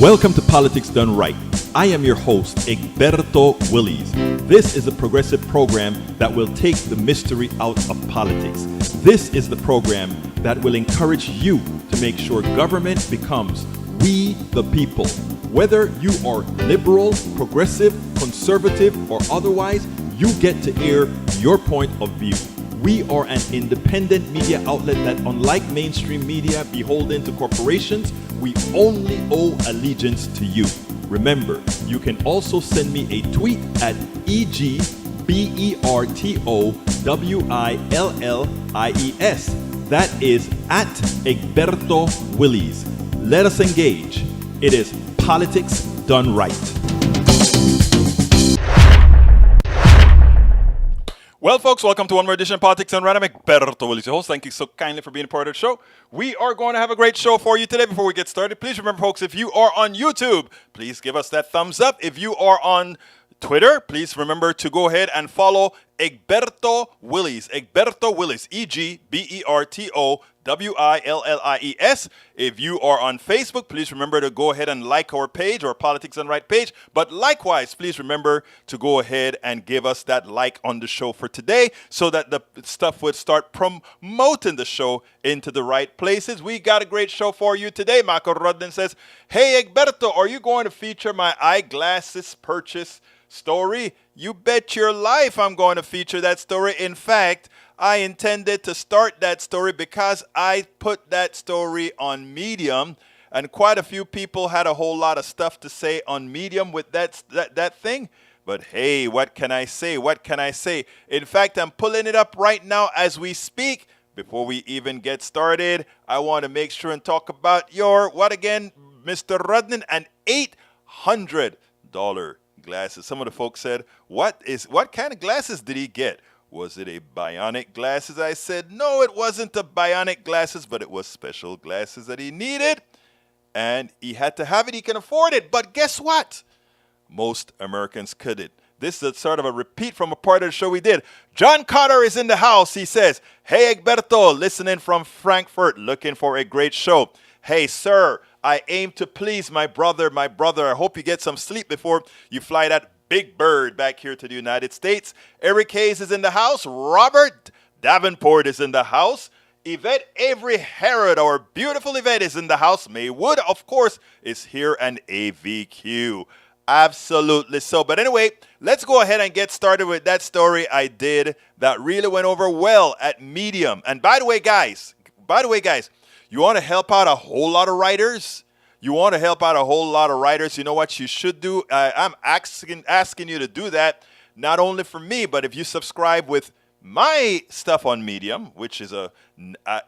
Welcome to Politics Done Right. I am your host, Egberto Willies. This is a progressive program that will take the mystery out of politics. This is the program that will encourage you to make sure government becomes we the people. Whether you are liberal, progressive, conservative, or otherwise, you get to air your point of view. We are an independent media outlet that, unlike mainstream media beholden to corporations, we only owe allegiance to you. Remember, you can also send me a tweet at EGBERTOWILLIES. That is at Egberto Willies. Let us engage. It is Politics Done Right. Well, folks, welcome to one more edition of Politics Done Right. I'm Beto O'Rourke, your host. Thank you so kindly for being a part of the show. We are going to have a great show for you today. Before we get started, please remember, folks, if you are on YouTube, please give us that thumbs up. If you are on Twitter, please remember to go ahead and follow Egberto Willies. Egberto Willies, EGBERTOWILLIES. If you are on Facebook, please remember to go ahead and like our page, our Politics Done Right page. But likewise, please remember to go ahead and give us that like on the show for today so that the stuff would start promoting the show into the right places. We got a great show for you today. Michael Rudden says, "Hey, Egberto, are you going to feature my eyeglasses purchase story?" You bet your life I'm going to feature that story. In fact, I intended to start that story because I put that story on Medium, and quite a few people had a whole lot of stuff to say on Medium with that thing. But hey, what can I say? What can I say? In fact, I'm pulling it up right now as we speak. Before we even get started, I want to make sure and talk about what again, Mr. Rudnan, an $800 glasses. Some of the folks said, what kind of glasses did he get? Was it a bionic glasses? I said, no, it wasn't a bionic glasses, but it was special glasses that he needed. And he had to have it. He can afford it. But guess what? Most Americans couldn't. This is sort of a repeat from a part of the show we did. John Carter is in the house. He says, "Hey, Egberto, listening from Frankfurt, looking for a great show. Hey, sir, I aim to please my brother. I hope you get some sleep before you fly that big bird back here to the United States." Eric Hayes is in the house. Robert Davenport is in the house. Yvette Avery Herod, our beautiful Yvette, is in the house. May Wood, of course, is here, and AVQ. Absolutely so. But anyway, let's go ahead and get started with that story I did that really went over well at Medium. And by the way, guys, you want to help out a whole lot of writers? You know what you should do? I'm asking you to do that, not only for me, but if you subscribe with my stuff on Medium, which is a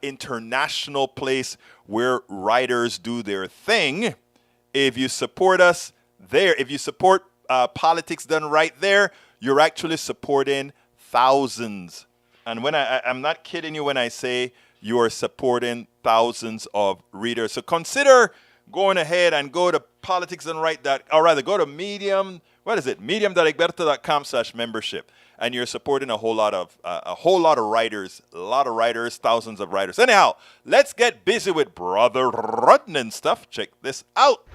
international place where writers do their thing. If you support us there, if you support Politics Done Right there, you're actually supporting thousands. And when I'm not kidding you when I say you are supporting thousands of readers. So consider going ahead and go to Politics Done Right, or rather go to Medium. What is it? Medium.egberto.com/membership, and you're supporting a whole lot of writers, thousands of writers. Anyhow, let's get busy with Brother Rudnan stuff. Check this out.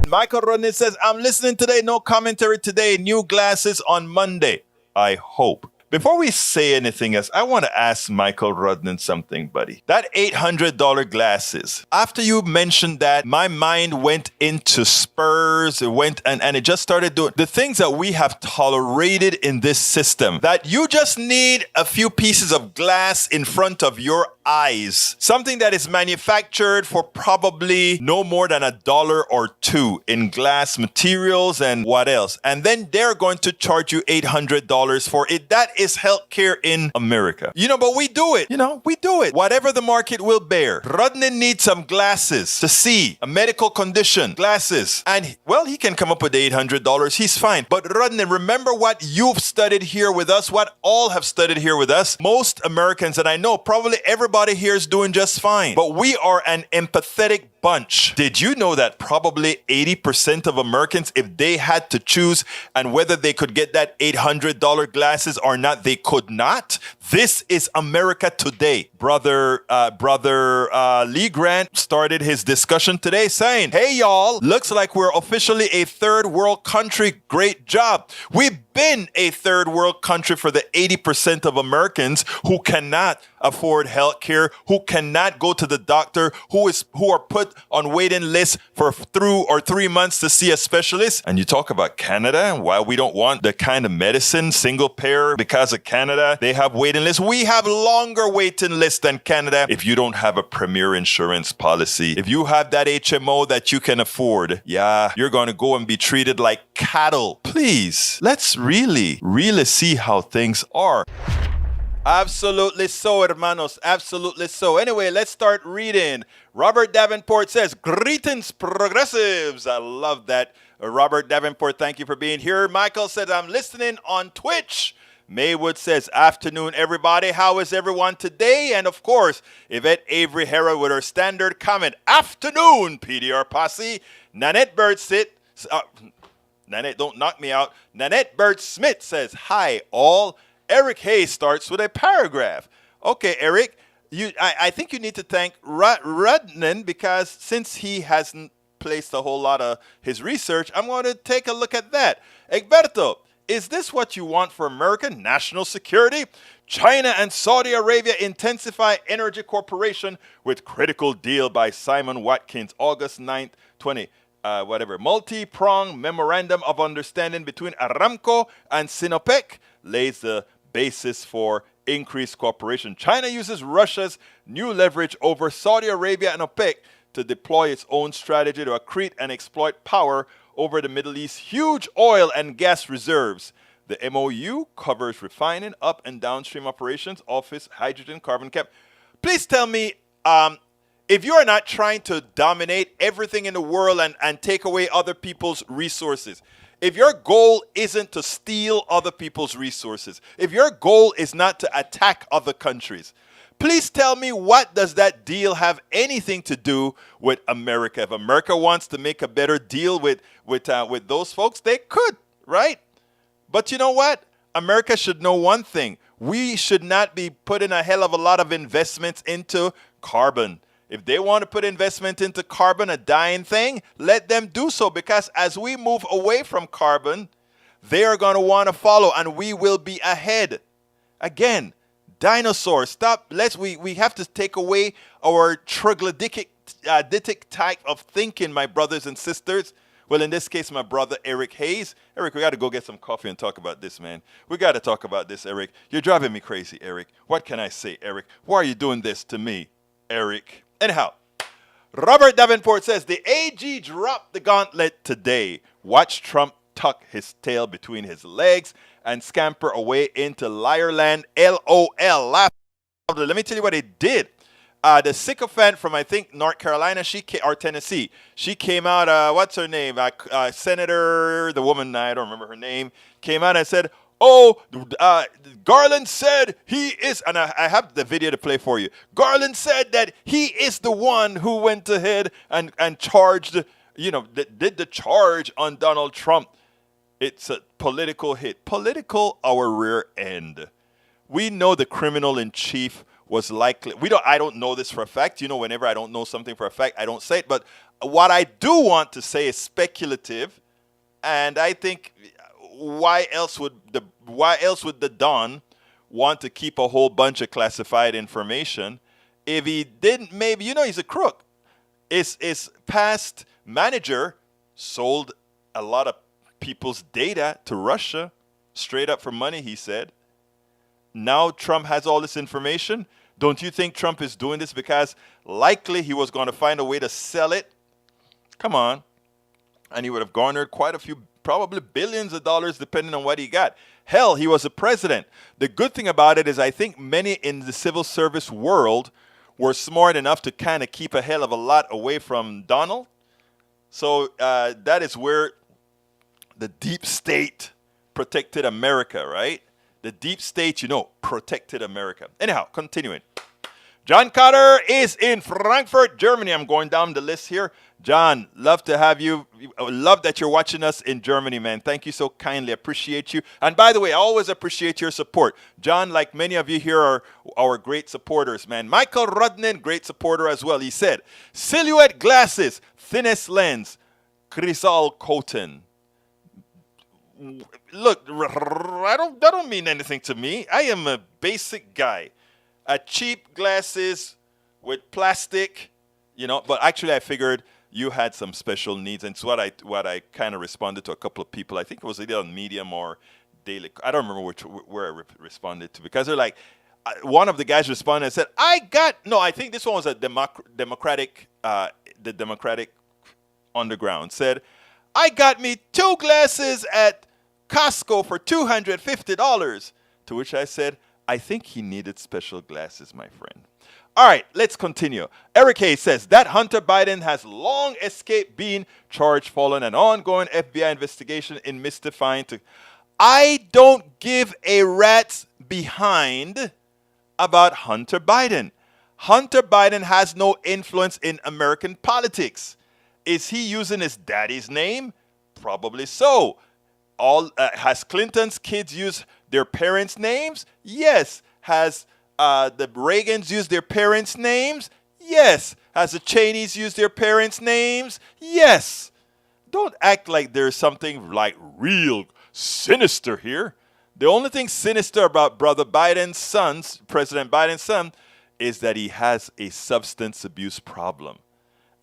Michael Rudnan says, "I'm listening today. No commentary today. New glasses on Monday. I hope." Before we say anything else, I want to ask Michael Rudnan something, buddy. That $800 glasses, after you mentioned that, my mind went into Spurs. It went and it just started doing the things that we have tolerated in this system, that you just need a few pieces of glass in front of your eyes. Something that is manufactured for probably no more than $1 or $2 in glass materials and what else. And then they're going to charge you $800 for it. That is healthcare in America. But we do it. We do it. Whatever the market will bear. Rudnan needs some glasses to see a medical condition. Glasses. And, well, he can come up with $800. He's fine. But Rudnan, remember what you've studied here with us, what all have studied here with us. Most Americans, and I know probably everybody everybody here is doing just fine. But we are an empathetic bunch. Did you know that probably 80% of Americans, if they had to choose and whether they could get that $800 glasses or not, they could not? This is America today. Brother Lee Grant started his discussion today saying, hey y'all, looks like we're officially a third world country. Great job. We've been a third world country for the 80% of Americans who cannot afford health care, who cannot go to the doctor, who are put on waiting lists for 2 or 3 months to see a specialist. And you talk about Canada and why we don't want the kind of medicine, single payer, because of Canada, they have waiting lists. We have longer waiting lists than Canada if you don't have a premier insurance policy. If you have that HMO that you can afford, yeah, you're going to go and be treated like cattle. Please, let's really see how things are. Absolutely so, hermanos. Absolutely so. Anyway, let's start reading. Robert Davenport says, greetings, progressives. I love that. Robert Davenport, thank you for being here. Michael says, I'm listening on Twitch. Maywood says, afternoon, everybody. How is everyone today? And of course, Yvette Avery Hera with her standard comment. Afternoon, PDR posse. Nanette Bird Nanette, don't knock me out. Nanette Bird Smith says, hi, all. Eric Hayes starts with a paragraph. Okay, Eric, I think you need to thank Rudnan because since he hasn't placed a whole lot of his research, I'm going to take a look at that. Egberto, is this what you want for American national security? China and Saudi Arabia intensify energy cooperation with critical deal by Simon Watkins, August 9th, 20. Multi-pronged memorandum of understanding between Aramco and Sinopec lays the basis for increased cooperation. China uses Russia's new leverage over Saudi Arabia and OPEC to deploy its own strategy to accrete and exploit power over the Middle East's huge oil and gas reserves. The MOU covers refining, up and downstream operations, office, hydrogen, carbon cap. Please tell me, if you are not trying to dominate everything in the world and take away other people's resources, if your goal isn't to steal other people's resources, if your goal is not to attack other countries, please tell me, what does that deal have anything to do with America? If America wants to make a better deal with those folks, they could, right? But you know what? America should know one thing. We should not be putting a hell of a lot of investments into carbon. If they want to put investment into carbon, a dying thing, let them do so, because as we move away from carbon, they are going to want to follow and we will be ahead. Again, dinosaurs, stop. We have to take away our troglodytic type of thinking, my brothers and sisters. Well, in this case, my brother Eric Hayes. Eric, we got to go get some coffee and talk about this, man. We got to talk about this, Eric. You're driving me crazy, Eric. What can I say, Eric? Why are you doing this to me, Eric? Anyhow, Robert Davenport says, the AG dropped the gauntlet today. Watch Trump tuck his tail between his legs and scamper away into liarland. LOL. Laugh. Let me tell you what he did. The sycophant from, I think, North Carolina or Tennessee, she came out, what's her name? Senator, the woman, I don't remember her name, came out and said, Garland said he is, and I have the video to play for you. Garland said that he is the one who went ahead and charged, did the charge on Donald Trump. It's a political hit. Political, our rear end. We know the criminal in chief was likely, I don't know this for a fact. Whenever I don't know something for a fact, I don't say it. But what I do want to say is speculative, and I think why else would the Don want to keep a whole bunch of classified information if he didn't? Maybe he's a crook. His past manager sold a lot of people's data to Russia straight up for money, he said. Now Trump has all this information. Don't you think Trump is doing this because likely he was going to find a way to sell it? Come on. And he would have garnered quite a few, probably billions of dollars, depending on what he got. Hell, he was a president. The good thing about it is I think many in the civil service world were smart enough to kind of keep a hell of a lot away from Donald. So that is where the deep state protected America, right? The deep state, protected America. Anyhow, continuing. John Carter is in Frankfurt, Germany. I'm going down the list here. John, love to have you. Love that you're watching us in Germany, man. Thank you so kindly. Appreciate you. And by the way, I always appreciate your support. John, like many of you here, are our great supporters, man. Michael Rudnin, great supporter as well. He said, silhouette glasses, thinnest lens, Chrysal Coton. Look, that don't mean anything to me. I am a basic guy. A cheap glasses with plastic, but actually I figured you had some special needs, and it's what I kind of responded to a couple of people. I think it was either on Medium or Daily. I don't remember where I responded to, because they're like, one of the guys responded and said, I think this one was a Democratic, the Democratic Underground, said, I got me 2 glasses at Costco for $250, to which I said, I think he needed special glasses, my friend. All right, let's continue. Eric Hayes says that Hunter Biden has long escaped being charged following an ongoing FBI investigation in mystifying to... I don't give a rat's behind about Hunter Biden. Hunter Biden has no influence in American politics. Is he using his daddy's name? Probably so. Has Clinton's kids used their parents' names? Yes. Has the Reagans used their parents' names? Yes. Has the Cheneys used their parents' names? Yes. Don't act like there's something like real sinister here. The only thing sinister about Brother Biden's son, President Biden's son, is that he has a substance abuse problem.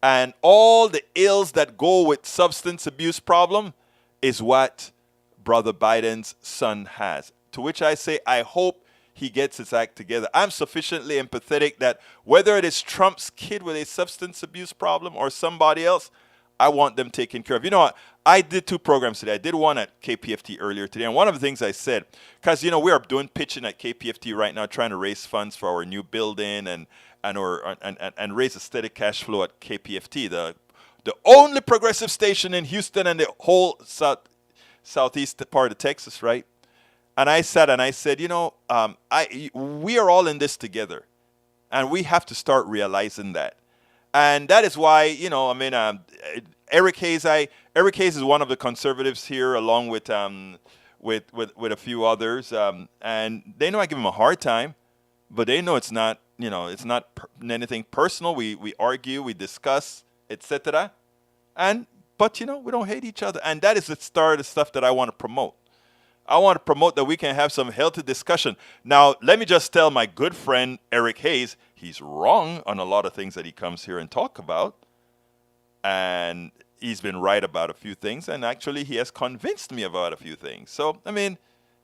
And all the ills that go with substance abuse problem is what Brother Biden's son has. To which I say, I hope he gets his act together. I'm sufficiently empathetic that whether it is Trump's kid with a substance abuse problem or somebody else, I want them taken care of. You know what? I did 2 programs today. I did one at KPFT earlier today. And one of the things I said, because, we are doing pitching at KPFT right now, trying to raise funds for our new building and raise a steady cash flow at KPFT, the only progressive station in Houston and the whole southeast part of Texas, right? And I sat and I said, we are all in this together, and we have to start realizing that. And that is why, Eric Hayes. Eric Hayes is one of the conservatives here, along with a few others, and they know I give him a hard time, but they know it's not anything personal. We argue, we discuss, etc. But we don't hate each other, and that is the start of the stuff that I want to promote. I want to promote that we can have some healthy discussion. Now, let me just tell my good friend Eric Hayes, he's wrong on a lot of things that he comes here and talk about, and he's been right about a few things, and actually he has convinced me about a few things. So,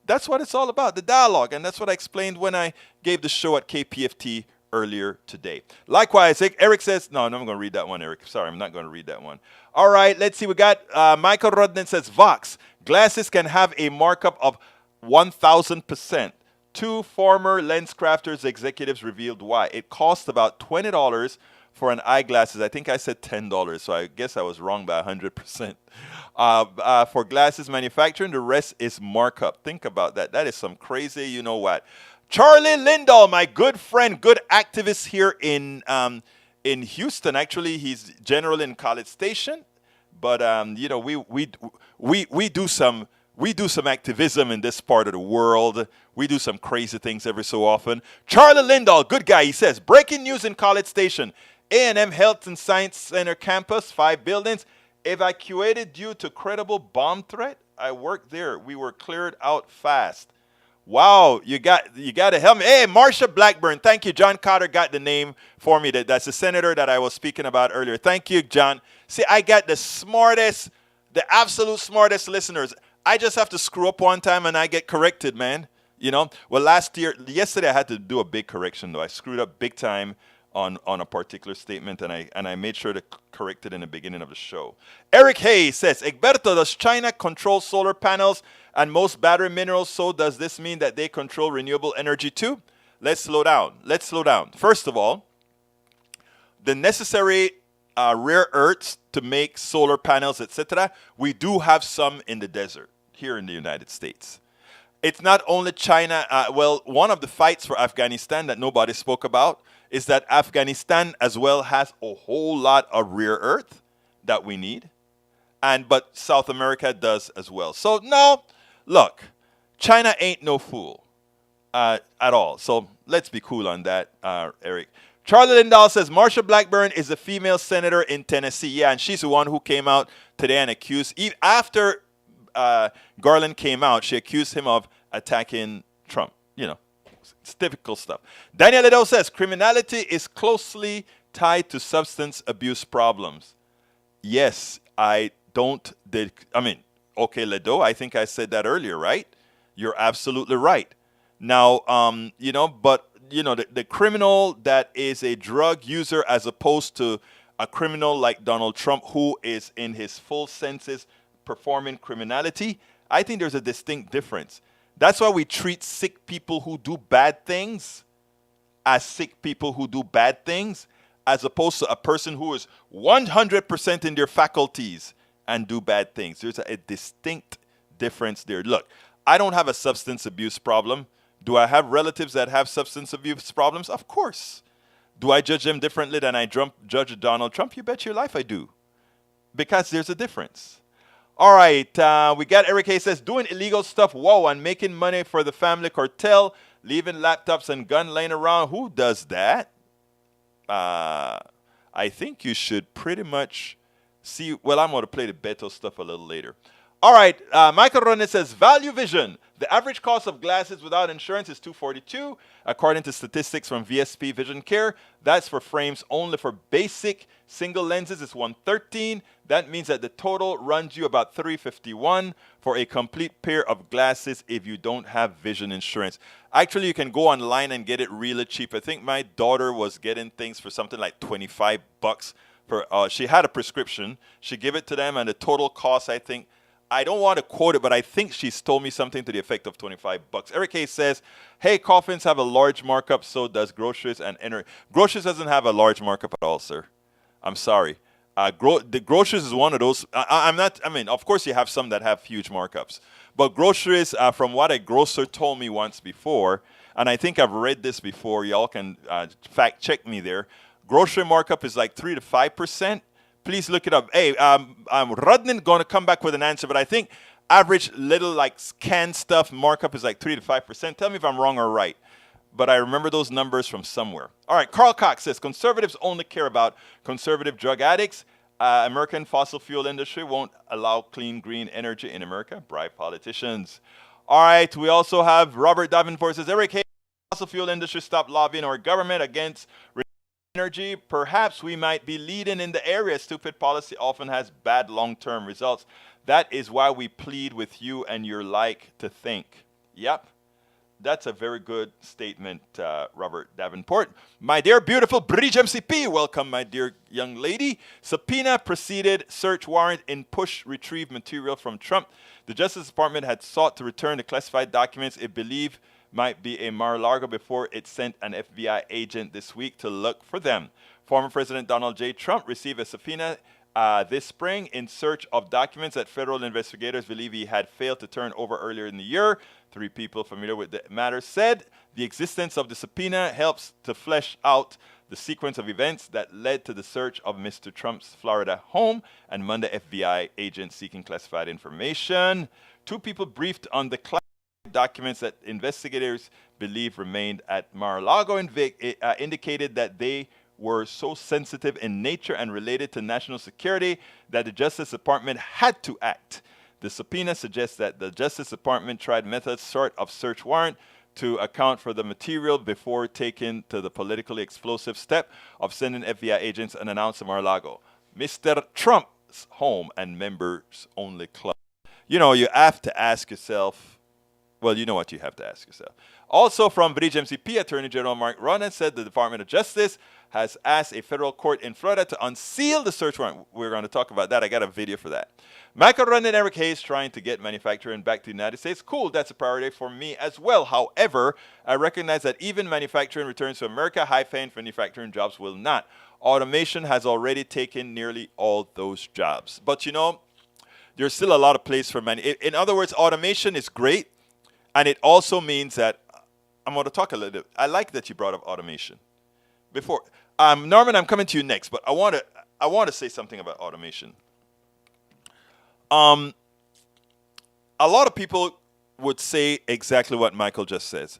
that's what it's all about, the dialogue, and that's what I explained when I gave the show at KPFT earlier today. Likewise, Eric says, no, I'm going to read that one, Eric. Sorry, I'm not going to read that one. All right, let's see. We got Michael Rodden says, Vox, glasses can have a markup of 1,000%. 2 former LensCrafters executives revealed why. It cost about $20 for an eyeglasses. I think I said $10, so I guess I was wrong by 100%. For glasses manufacturing, the rest is markup. Think about that. That is some crazy, you know what. Charlie Lindahl, my good friend, good activist here in Houston. Actually, he's general in College Station, but we do some activism in this part of the world. We do some crazy things every so often. Charlie Lindahl, good guy. He says, breaking news in College Station. A&M Health and Science Center campus, 5 buildings, evacuated due to credible bomb threat. I worked there. We were cleared out fast. Wow, you got to help me. Hey, Marsha Blackburn, thank you. John Carter got the name for me. That's the senator that I was speaking about earlier. Thank you, John. See, I got the absolute smartest listeners. I just have to screw up one time and I get corrected, man. Well, yesterday I had to do a big correction, though. I screwed up big time on a particular statement, and I made sure to correct it in the beginning of the show. Eric Hayes says, Egberto, does China control solar panels and most battery minerals? So does this mean that they control renewable energy too? Let's slow down. First of all, the necessary rare earths to make solar panels, etc., we do have some in the desert here in the United States. It's not only China. One of the fights for Afghanistan that nobody spoke about is that Afghanistan as well has a whole lot of rare earth that we need. But South America does as well. So no, look, China ain't no fool at all. So let's be cool on that, Eric. Charlie Lindahl says Marsha Blackburn is a female senator in Tennessee. Yeah, and she's the one who came out today and accused, after Garland came out, she accused him of attacking Trump. You know, it's typical stuff. Daniel Liddell says criminality is closely tied to substance abuse problems. Yes, okay, Ledo, I think I said that earlier, right? You're absolutely right. Now, the criminal that is a drug user as opposed to a criminal like Donald Trump who is in his full senses performing criminality, I think there's a distinct difference. That's why we treat sick people who do bad things as sick people who do bad things, as opposed to a person who is 100% in their faculties and do bad things. There's a distinct difference there. Look, I don't have a substance abuse problem. Do I have relatives that have substance abuse problems? Of course. Do I judge them differently than I judge Donald Trump? You bet your life I do. Because there's a difference. All right, we got Eric Hayes says, doing illegal stuff, whoa, and making money for the family cartel, leaving laptops and gun laying around. Who does that? I think you should pretty much see. Well, I'm going to play the Beto stuff a little later. All right, Michael Ronet says, Value Vision. The average cost of glasses without insurance is $242, according to statistics from VSP Vision Care. That's for frames only. For basic single lenses, it's $113. That means that the total runs you about $351 for a complete pair of glasses if you don't have vision insurance. Actually, you can go online and get it really cheap. I think my daughter was getting things for something like $25 for. She had a prescription. She gave it to them, and the total cost, I don't want to quote it, but I think she's told me something to the effect of $25. Eric Hayes says, hey, coffins have a large markup, so does groceries and energy. Groceries doesn't have a large markup at all, sir. I'm sorry. The groceries is one of those. Of course you have some that have huge markups. But groceries, from what a grocer told me once before, and I think I've read this before, y'all can fact check me there. Grocery markup is like 3 to 5%. Please look it up. Hey, Rudnin going to come back with an answer, but I think average little like canned stuff markup is like 3 to 5%. Tell me if I'm wrong or right. But I remember those numbers from somewhere. All right, Carl Cox says, conservatives only care about conservative drug addicts. American fossil fuel industry won't allow clean, green energy in America. Bribe politicians. All right, we also have Robert Davenport says, Eric Hayes, fossil fuel industry stop lobbying our government against energy. Perhaps we might be leading in the area. Stupid policy often has bad long-term results. That is why we plead with you and your like to think. Yep. That's a very good statement, Robert Davenport. My dear beautiful Bridge MCP, welcome, my dear young lady. Subpoena preceded search warrant in push retrieve material from Trump. The Justice Department had sought to return the classified documents it believed might be a Mar-a-Lago before it sent an FBI agent this week to look for them. Former President Donald J. Trump received a subpoena this spring in search of documents that federal investigators believe he had failed to turn over earlier in the year. 3 people familiar with the matter said the existence of the subpoena helps to flesh out the sequence of events that led to the search of Mr. Trump's Florida home and Monday FBI agents seeking classified information. 2 people briefed on the documents that investigators believe remained at Mar-a-Lago indicated that they were so sensitive in nature and related to national security that the Justice Department had to act. The subpoena suggests that the Justice Department tried methods short of search warrant to account for the material before taking to the politically explosive step of sending FBI agents unannounced to Mar-a-Lago, Mr. Trump's home and members-only club. You know, you have to ask yourself, well, you know what you have to ask yourself. Also from Bridge MCP, Attorney General Mark Ronan said the Department of Justice has asked a federal court in Florida to unseal the search warrant. We're going to talk about that. I got a video for that. Michael Ronan and Eric Hayes trying to get manufacturing back to the United States. Cool, that's a priority for me as well. However, I recognize that even manufacturing returns to America, high-paying manufacturing jobs will not. Automation has already taken nearly all those jobs. But you know, there's still a lot of place for in other words, automation is great. And it also means that I'm going to talk a little bit. I like that you brought up automation before Norman, I'm coming to you next, but I want to say something about automation. A lot of people would say exactly what Michael just says.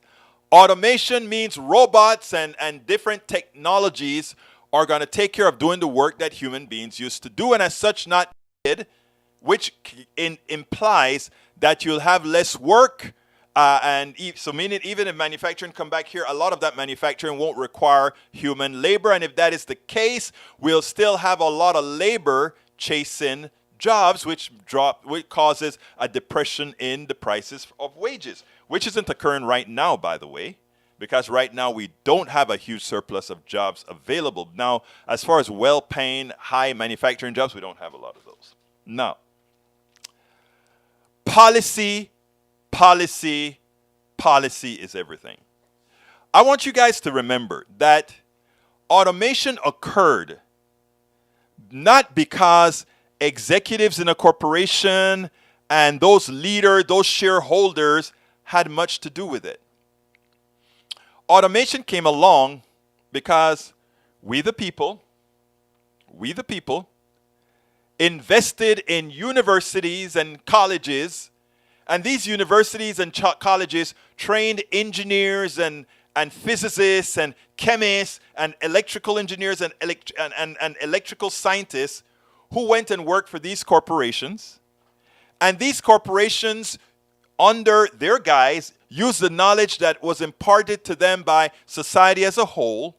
Automation means robots and different technologies are going to take care of doing the work that human beings used to do, and as such not needed, which implies that you'll have less work. So meaning even if manufacturing come back here, a lot of that manufacturing won't require human labor. And if that is the case, we'll still have a lot of labor chasing jobs, which causes a depression in the prices of wages, which isn't occurring right now, by the way, because right now we don't have a huge surplus of jobs available. Now, as far as well-paying, high manufacturing jobs, we don't have a lot of those. Now, policy is everything. I want you guys to remember that automation occurred not because executives in a corporation and those leaders, those shareholders had much to do with it. Automation came along because we the people invested in universities and colleges, and these universities and colleges trained engineers and physicists and chemists and electrical engineers and electrical scientists who went and worked for these corporations. And these corporations, under their guise, used the knowledge that was imparted to them by society as a whole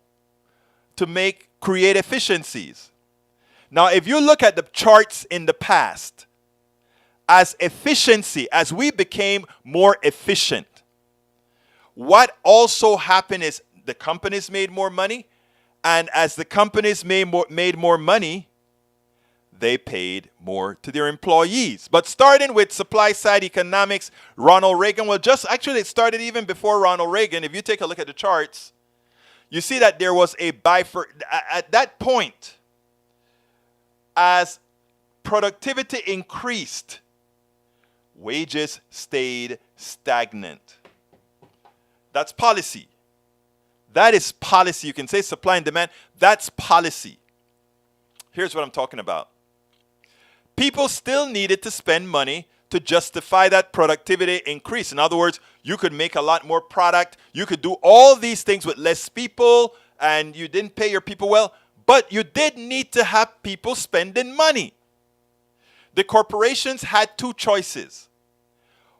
to create efficiencies. Now, if you look at the charts in the past, as efficiency, as we became more efficient, what also happened is the companies made more money, and as the companies made more money, they paid more to their employees. But starting with supply side economics, Ronald Reagan, it started even before Ronald Reagan. If you take a look at the charts, you see that there was a at that point, as productivity increased, wages stayed stagnant. That's policy. That is policy. You can say supply and demand. That's policy. Here's what I'm talking about. People still needed to spend money to justify that productivity increase. In other words, you could make a lot more product. You could do all these things with less people, and you didn't pay your people well, but you did need to have people spending money. The corporations had two choices.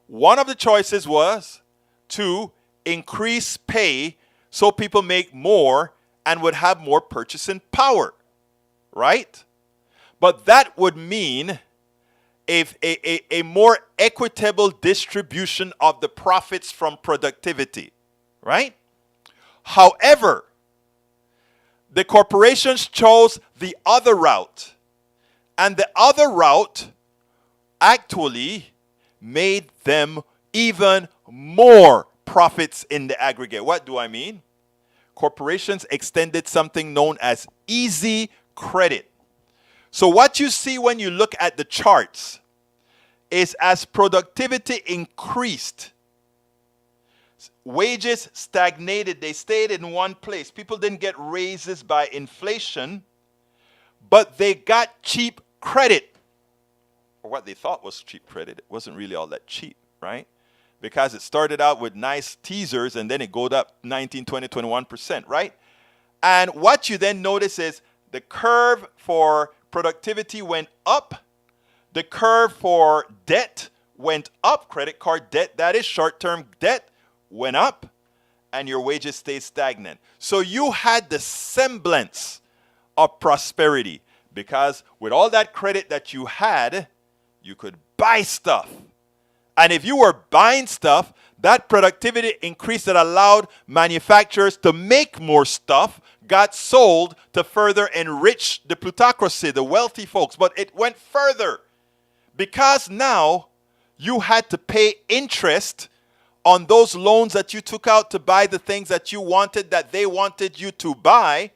One of the choices was to increase pay so people make more and would have more purchasing power, right? But that would mean a more equitable distribution of the profits from productivity, right? However, the corporations chose the other route. And the other route actually made them even more profits in the aggregate. What do I mean? Corporations extended something known as easy credit. So what you see when you look at the charts is as productivity increased, wages stagnated. They stayed in one place. People didn't get raises by inflation, but they got cheap credit, or what they thought was cheap credit. It wasn't really all that cheap, right? Because it started out with nice teasers and then it goes up 19, 20, 21%, right? And what you then notice is the curve for productivity went up. The curve for debt went up. Credit card debt, that is short-term debt, went up. And your wages stayed stagnant. So you had the semblance of prosperity. Because with all that credit that you had, you could buy stuff. And if you were buying stuff, that productivity increase that allowed manufacturers to make more stuff got sold to further enrich the plutocracy, the wealthy folks. But it went further. Because now you had to pay interest on those loans that you took out to buy the things that you wanted, that they wanted you to buy.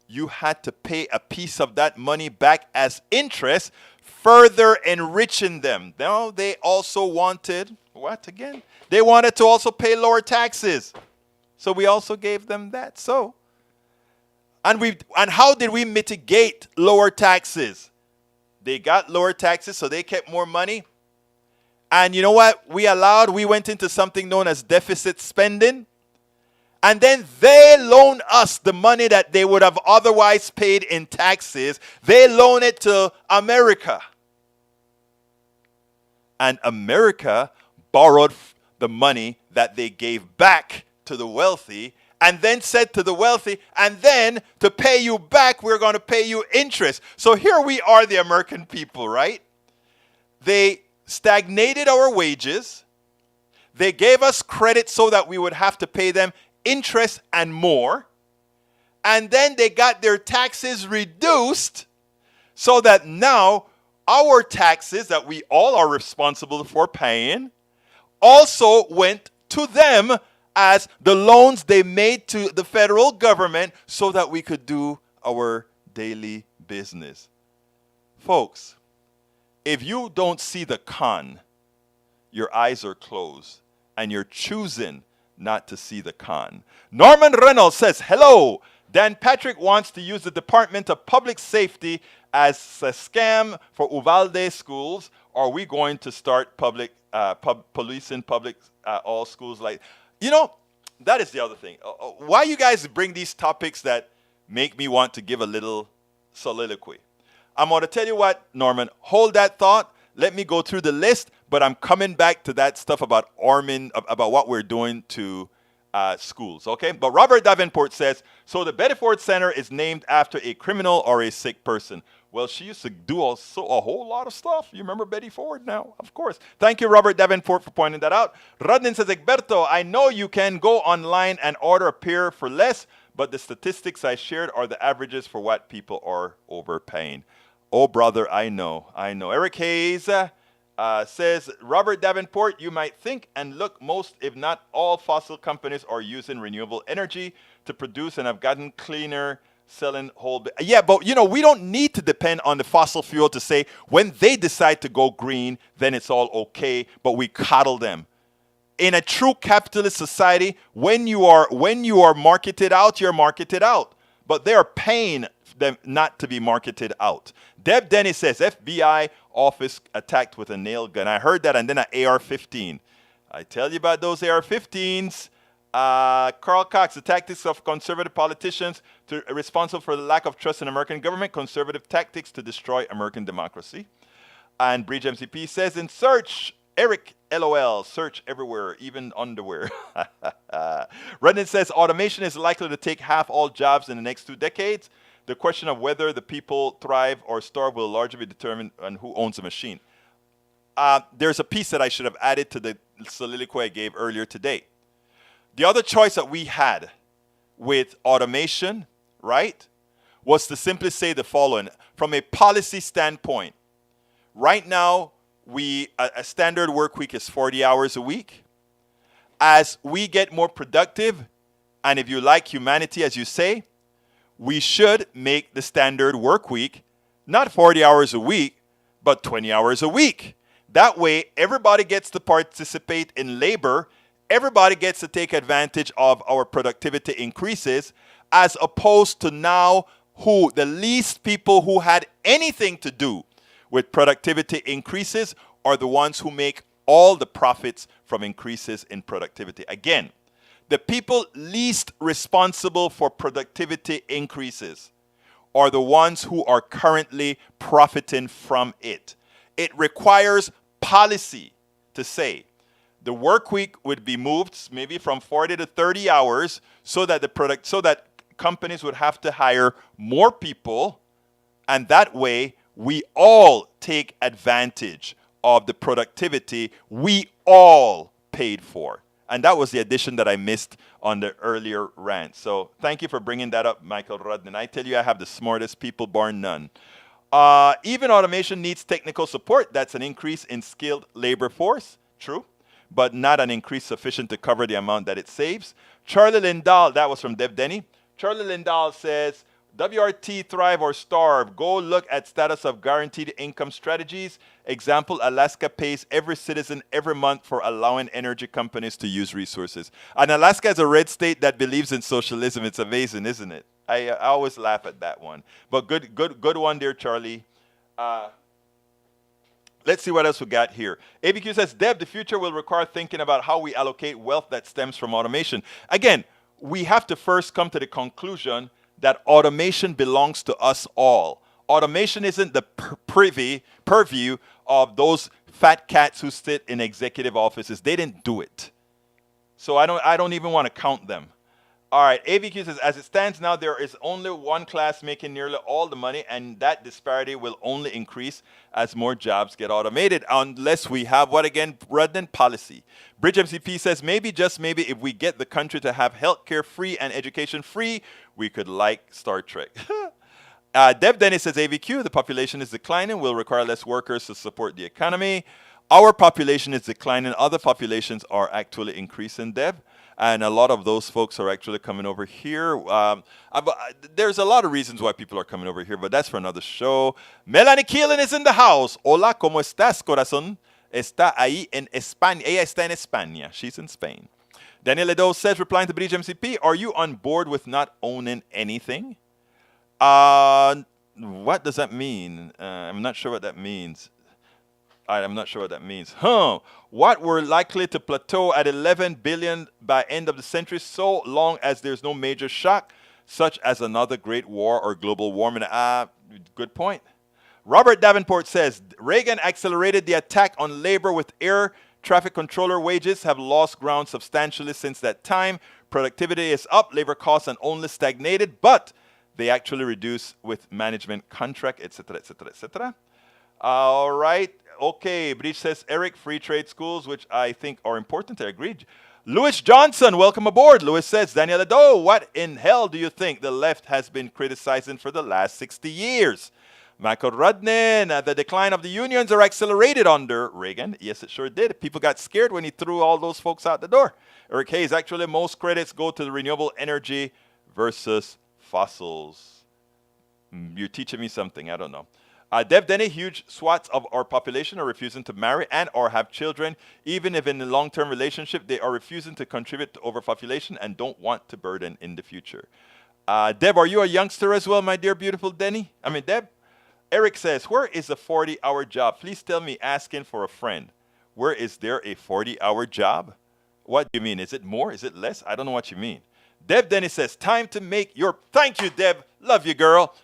You had to pay a piece of that money back as interest, further enriching them. Now they also wanted, what again? They wanted to also pay lower taxes. So we also gave them that. So, and how did we mitigate lower taxes? They got lower taxes, so they kept more money. And you know what? We went into something known as deficit spending. And then they loan us the money that they would have otherwise paid in taxes. They loan it to America. And America borrowed the money that they gave back to the wealthy and then said to the wealthy, and then to pay you back, we're going to pay you interest. So here we are, the American people, right? They stagnated our wages. They gave us credit so that we would have to pay them interest and more. And then they got their taxes reduced so that now our taxes that we all are responsible for paying also went to them as the loans they made to the federal government so that we could do our daily business. Folks, if you don't see the con, your eyes are closed and you're choosing not to see the con. Norman Reynolds says, hello. Dan Patrick wants to use the Department of Public Safety as a scam for Uvalde schools. Are we going to start policing public all schools? Like, you know, that is the other thing. Why you guys bring these topics that make me want to give a little soliloquy? I'm going to tell you what, Norman, hold that thought. Let me go through the list, but I'm coming back to that stuff about arming, about what we're doing to schools, okay? But Robert Davenport says, so the Betty Ford Center is named after a criminal or a sick person. Well, she used to do a whole lot of stuff. You remember Betty Ford now? Of course. Thank you, Robert Davenport, for pointing that out. Rodnin says, Egberto, I know you can go online and order a pair for less, but the statistics I shared are the averages for what people are overpaying. Oh, brother, I know. Eric Hayes says, Robert Davenport, you might think and look most, if not all, fossil companies are using renewable energy to produce and have gotten cleaner, selling whole. Yeah, but you know, we don't need to depend on the fossil fuel to say when they decide to go green, then it's all okay, but we coddle them. In a true capitalist society, when you are marketed out, you're marketed out. But they are paying them not to be marketed out. Deb Dennis says, FBI office attacked with a nail gun. I heard that, and then an AR-15. I tell you about those AR-15s. Carl Cox, the tactics of conservative politicians responsible for the lack of trust in American government, conservative tactics to destroy American democracy. And Bridge MCP says, in search, Eric, LOL, search everywhere, even underwear. Redden says, automation is likely to take half all jobs in the next 2 decades. The question of whether the people thrive or starve will largely be determined on who owns the machine. There's a piece that I should have added to the soliloquy I gave earlier today. The other choice that we had with automation, right, was to simply say the following. From a policy standpoint, right now, a standard work week is 40 hours a week. As we get more productive, and if you like humanity, as you say, we should make the standard work week not 40 hours a week, but 20 hours a week. That way, everybody gets to participate in labor. Everybody gets to take advantage of our productivity increases, as opposed to now the least people who had anything to do with productivity increases are the ones who make all the profits from increases in productivity. Again, the people least responsible for productivity increases are the ones who are currently profiting from it. It requires policy to say the work week would be moved maybe from 40 to 30 hours so that companies would have to hire more people, and that way we all take advantage of the productivity we all paid for. And that was the addition that I missed on the earlier rant. So thank you for bringing that up, Michael Rudden. I tell you, I have the smartest people, bar none. Even automation needs technical support. That's an increase in skilled labor force. True. But not an increase sufficient to cover the amount that it saves. Charlie Lindahl, that was from Deb Denny. Charlie Lindahl says, WRT Thrive or Starve. Go look at status of guaranteed income strategies. Example, Alaska pays every citizen every month for allowing energy companies to use resources. And Alaska is a red state that believes in socialism. It's amazing, isn't it? I always laugh at that one. But good one there, Charlie. Uh, let's see what else we got here. ABQ says, Deb, the future will require thinking about how we allocate wealth that stems from automation. Again, we have to first come to the conclusion that automation belongs to us all. Automation isn't the purview of those fat cats who sit in executive offices. They didn't do it. So I don't even want to count them. All right, AVQ says, as it stands now, there is only one class making nearly all the money, and that disparity will only increase as more jobs get automated, unless we have, what again, Rudden? Policy. Bridge MCP says, maybe, just maybe, if we get the country to have healthcare free and education free, we could like Star Trek. Deb Dennis says, AVQ, the population is declining, will require less workers to support the economy. Our population is declining, other populations are actually increasing, Deb. And a lot of those folks are actually coming over here. There's a lot of reasons why people are coming over here, but that's for another show. Melanie Keelan is in the house. Hola, ¿cómo estás, corazón? Está ahí en España. Ella está en España. She's in Spain. Daniel Ledo says, replying to Bridge MCP, are you on board with not owning anything? What does that mean? I'm not sure what that means. I'm not sure what that means. What we're likely to plateau at 11 billion by end of the century, so long as there's no major shock, such as another great war or global warming. Good point. Robert Davenport says, Reagan accelerated the attack on labor with air traffic controller wages have lost ground substantially since that time. Productivity is up, labor costs and only stagnated, but they actually reduce with management contract, etc., etc., etc. All right. Okay, Bridge says, Eric, free trade schools, which I think are important. I agree. Louis Johnson, welcome aboard. Louis says, Daniel Ado, what in hell do you think the left has been criticizing for the last 60 years? Michael Rudnin, the decline of the unions are accelerated under Reagan. Yes, it sure did. People got scared when he threw all those folks out the door. Eric Hayes, actually, most credits go to the renewable energy versus fossils. You're teaching me something. I don't know. Deb Denny, huge swaths of our population are refusing to marry and or have children. Even if in a long-term relationship, they are refusing to contribute to overpopulation and don't want to burden in the future. Deb, are you a youngster as well, my dear beautiful Denny? Deb? Eric says, where is a 40-hour job? Please tell me, asking for a friend. Where is there a 40-hour job? What do you mean? Is it more? Is it less? I don't know what you mean. Deb Denny says, time to make your... Thank you, Deb. Love you, girl.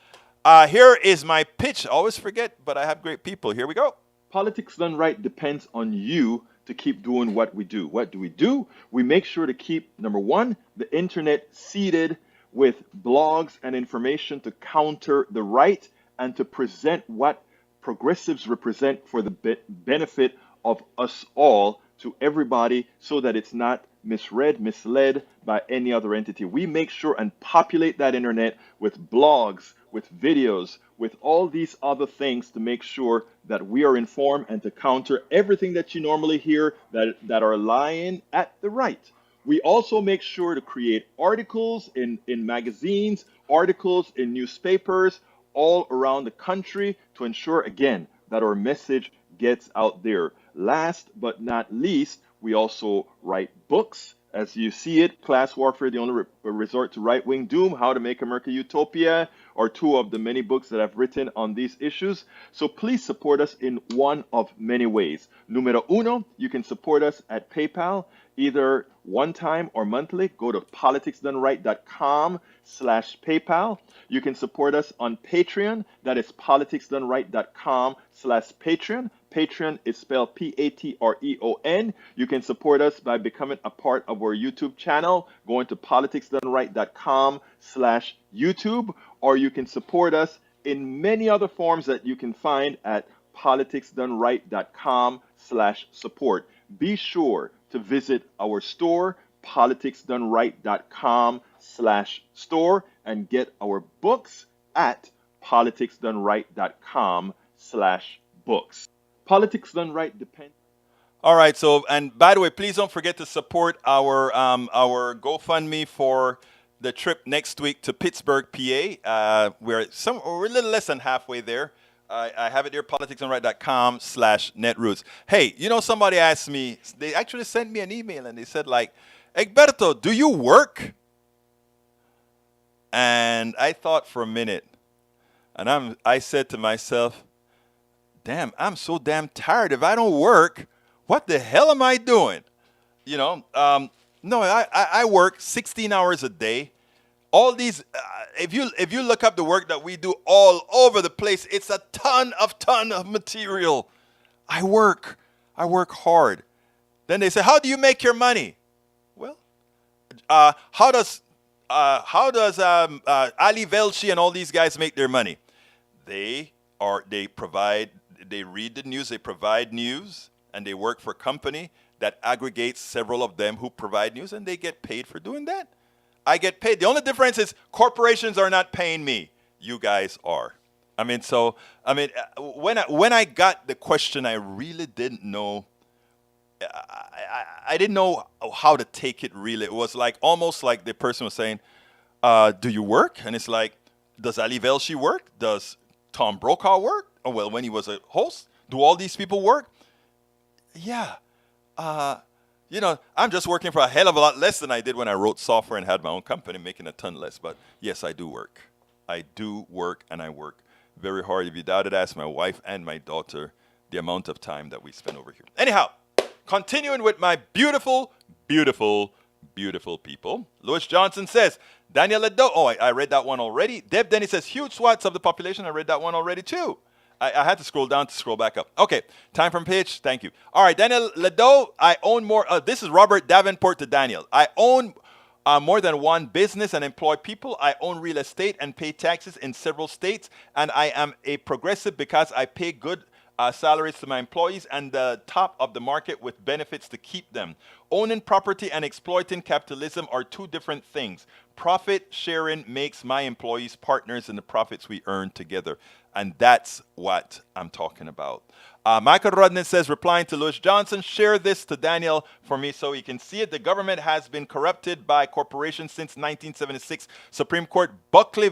Here is my pitch. I always forget, but I have great people. Here we go. Politics done right depends on you to keep doing what we do. What do? We make sure to keep, number one, the internet seeded with blogs and information to counter the right and to present what progressives represent for the benefit of us all to everybody so that it's not misread, misled by any other entity. We make sure and populate that internet with blogs, with videos, with all these other things to make sure that we are informed and to counter everything that you normally hear that are lying at the right. We also make sure to create articles in magazines, articles in newspapers all around the country to ensure, again, that our message gets out there. Last but not least, we also write books. As you see it, Class Warfare, the only resort to right-wing doom, How to Make America Utopia, are two of the many books that I've written on these issues. So please support us in one of many ways. Numero uno, you can support us at PayPal, either one time or monthly. Go to politicsdoneright.com/PayPal. You can support us on Patreon. That is politicsdoneright.com/Patreon. Patreon is spelled Patreon. You can support us by becoming a part of our YouTube channel, going to politicsdoneright.com/YouTube, or you can support us in many other forms that you can find at politicsdoneright.com/support. Be sure to visit our store, politicsdoneright.com/store, and get our books at politicsdoneright.com/books. Politics done right depends. All right. So, and by the way, please don't forget to support our GoFundMe for the trip next week to Pittsburgh, PA. We're a little less than halfway there. I have it there, politicsandright.com/netroots. Hey, somebody asked me, they actually sent me an email and they said, like, Egberto, do you work? And I thought for a minute, and I said to myself, damn, I'm so damn tired. If I don't work, what the hell am I doing? No, I work 16 hours a day. All these, if you look up the work that we do all over the place, it's a ton of material. I work hard. Then they say, how do you make your money? Well, how does Ali Velshi and all these guys make their money? They read the news, they provide news, and they work for a company that aggregates several of them who provide news, and they get paid for doing that. I get paid. The only difference is corporations are not paying me. You guys are. When I got the question, I really didn't know. I didn't know how to take it really. It was like almost like the person was saying, do you work? And it's like, does Ali Velshi work? Does Tom Brokaw work? Oh, well, when he was a host, do all these people work? Yeah. I'm just working for a hell of a lot less than I did when I wrote software and had my own company, making a ton less. But yes, I do work. I do work, and I work very hard. If you doubt it, ask my wife and my daughter the amount of time that we spend over here. Anyhow, continuing with my beautiful, beautiful, beautiful people. Louis Johnson says, Daniel Ledo. Oh, I read that one already. Deb Denny says, huge swaths of the population. I read that one already, too. I had to scroll down to scroll back up. Okay, time from page. Thank you. All right, Daniel Ledo, I own more. This is Robert Davenport to Daniel. I own more than one business and employ people. I own real estate and pay taxes in several states. And I am a progressive because I pay good salaries to my employees and the top of the market with benefits to keep them. Owning property and exploiting capitalism are two different things. Profit sharing makes my employees partners in the profits we earn together. And that's what I'm talking about. Michael Rodman says, replying to Louis Johnson, share this to Daniel for me so he can see it. The government has been corrupted by corporations since 1976. Supreme Court, Buckley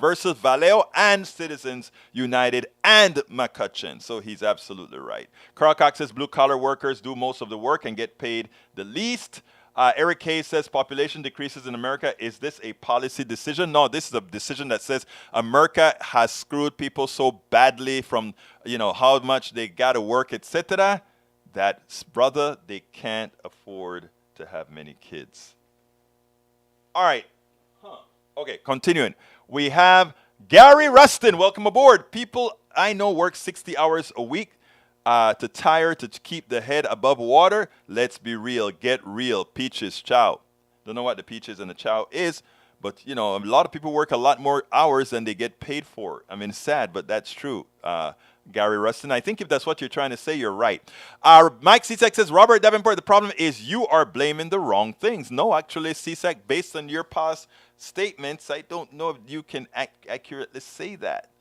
versus Valeo and Citizens United and McCutcheon. So he's absolutely right. Carl Cox says, blue-collar workers do most of the work and get paid the least. Eric Hayes says population decreases in America. Is this a policy decision? No, this is a decision that says America has screwed people so badly from, how much they got to work, etc., that, brother, they can't afford to have many kids. All right. Okay, continuing. We have Gary Rustin. Welcome aboard. People I know work 60 hours a week. To keep the head above water. Let's be real. Get real. Peaches, chow. Don't know what the peaches and the chow is, but, a lot of people work a lot more hours than they get paid for. I mean, sad, but that's true. Gary Rustin, I think if that's what you're trying to say, you're right. Mike Cisak says, Robert Davenport, the problem is you are blaming the wrong things. No, actually, Cisak, based on your past statements, I don't know if you can accurately say that.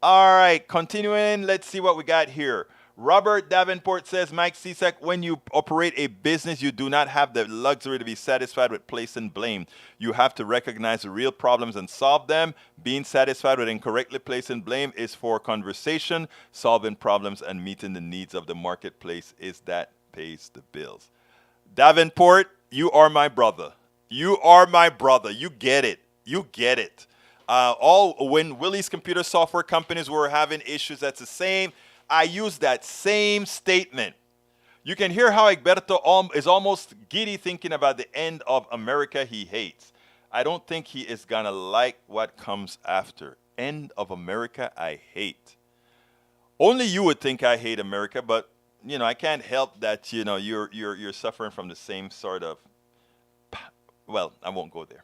All right, continuing. Let's see what we got here. Robert Davenport says, Mike Cisak, when you operate a business, you do not have the luxury to be satisfied with placing blame. You have to recognize the real problems and solve them. Being satisfied with incorrectly placing blame is for conversation. Solving problems and meeting the needs of the marketplace is that pays the bills. Davenport, you are my brother. You are my brother. You get it. You get it. When Willie's computer software companies were having issues, that's the same. I use that same statement. You can hear how Egberto is almost giddy thinking about the end of America he hates. I don't think he is going to like what comes after. End of America I hate. Only you would think I hate America, but, I can't help that, you're suffering from the same sort of, well, I won't go there.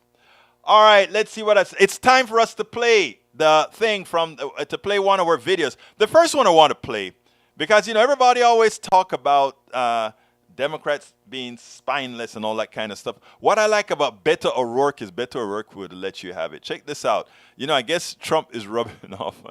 All right, let's see what it's time for us to play the thing to play one of our videos. The first one I want to play, because, everybody always talk about Democrats being spineless and all that kind of stuff. What I like about Beto O'Rourke is Beto O'Rourke would let you have it. Check this out. I guess Trump is rubbing off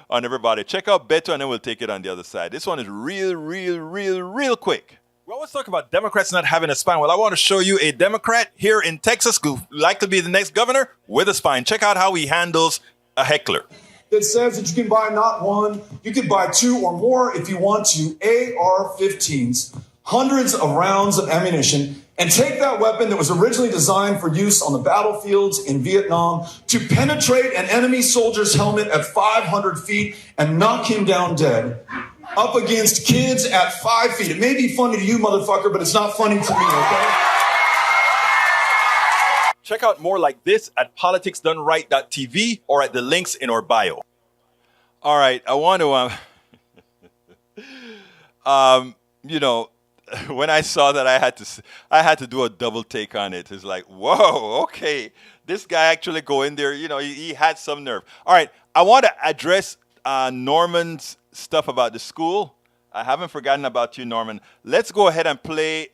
on everybody. Check out Beto, and then we'll take it on the other side. This one is real quick. We always talk about Democrats not having a spine. Well, I want to show you a Democrat here in Texas who like to be the next governor with a spine. Check out how he handles a heckler. That says that you can buy not one, you can buy two or more if you want to, AR-15s, hundreds of rounds of ammunition, and take that weapon that was originally designed for use on the battlefields in Vietnam to penetrate an enemy soldier's helmet at 500 feet and knock him down dead, up against kids at 5 feet. It may be funny to you, motherfucker, but it's not funny to me, okay? Check out more like this at politicsdoneright.tv or at the links in our bio. All right, I want to, when I saw that, I had to do a double take on it. It's like, whoa, okay, this guy actually go in there. He had some nerve. All right, I want to address Norman's stuff about the school. I haven't forgotten about you, Norman. Let's go ahead and play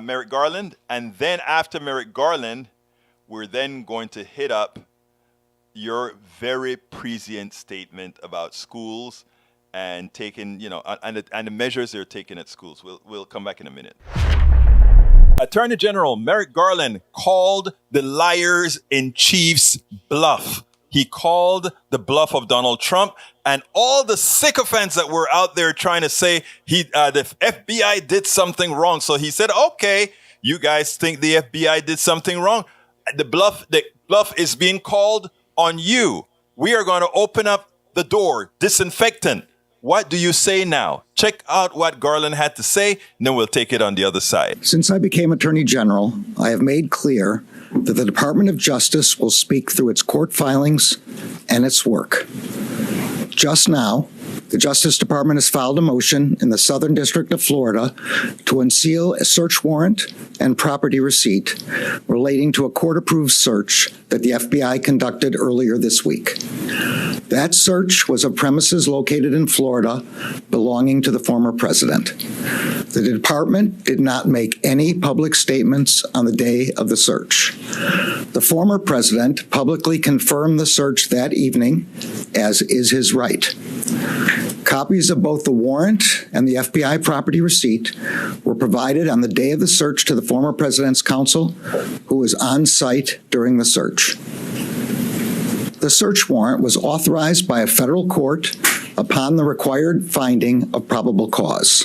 Merrick Garland, and then after Merrick Garland, we're then going to hit up your very prescient statement about schools and taking, and the measures they're taking at schools. We'll come back in a minute. Attorney General Merrick Garland called the liars-in-chief's bluff. He called the bluff of Donald Trump and all the sycophants that were out there trying to say the FBI did something wrong. So he said, okay, you guys think the FBI did something wrong. The bluff is being called on you. We are going to open up the door, disinfectant. What do you say now? Check out what Garland had to say, and then we'll take it on the other side. Since I became Attorney General, I have made clear that the Department of Justice will speak through its court filings and its work. Just now, the Justice Department has filed a motion in the Southern District of Florida to unseal a search warrant and property receipt relating to a court-approved search that the FBI conducted earlier this week. That search was of premises located in Florida belonging to the former president. The department did not make any public statements on the day of the search. The former president publicly confirmed the search that evening, as is his right. Copies of both the warrant and the FBI property receipt were provided on the day of the search to the former president's counsel, who was on site during the search. The search warrant was authorized by a federal court upon the required finding of probable cause.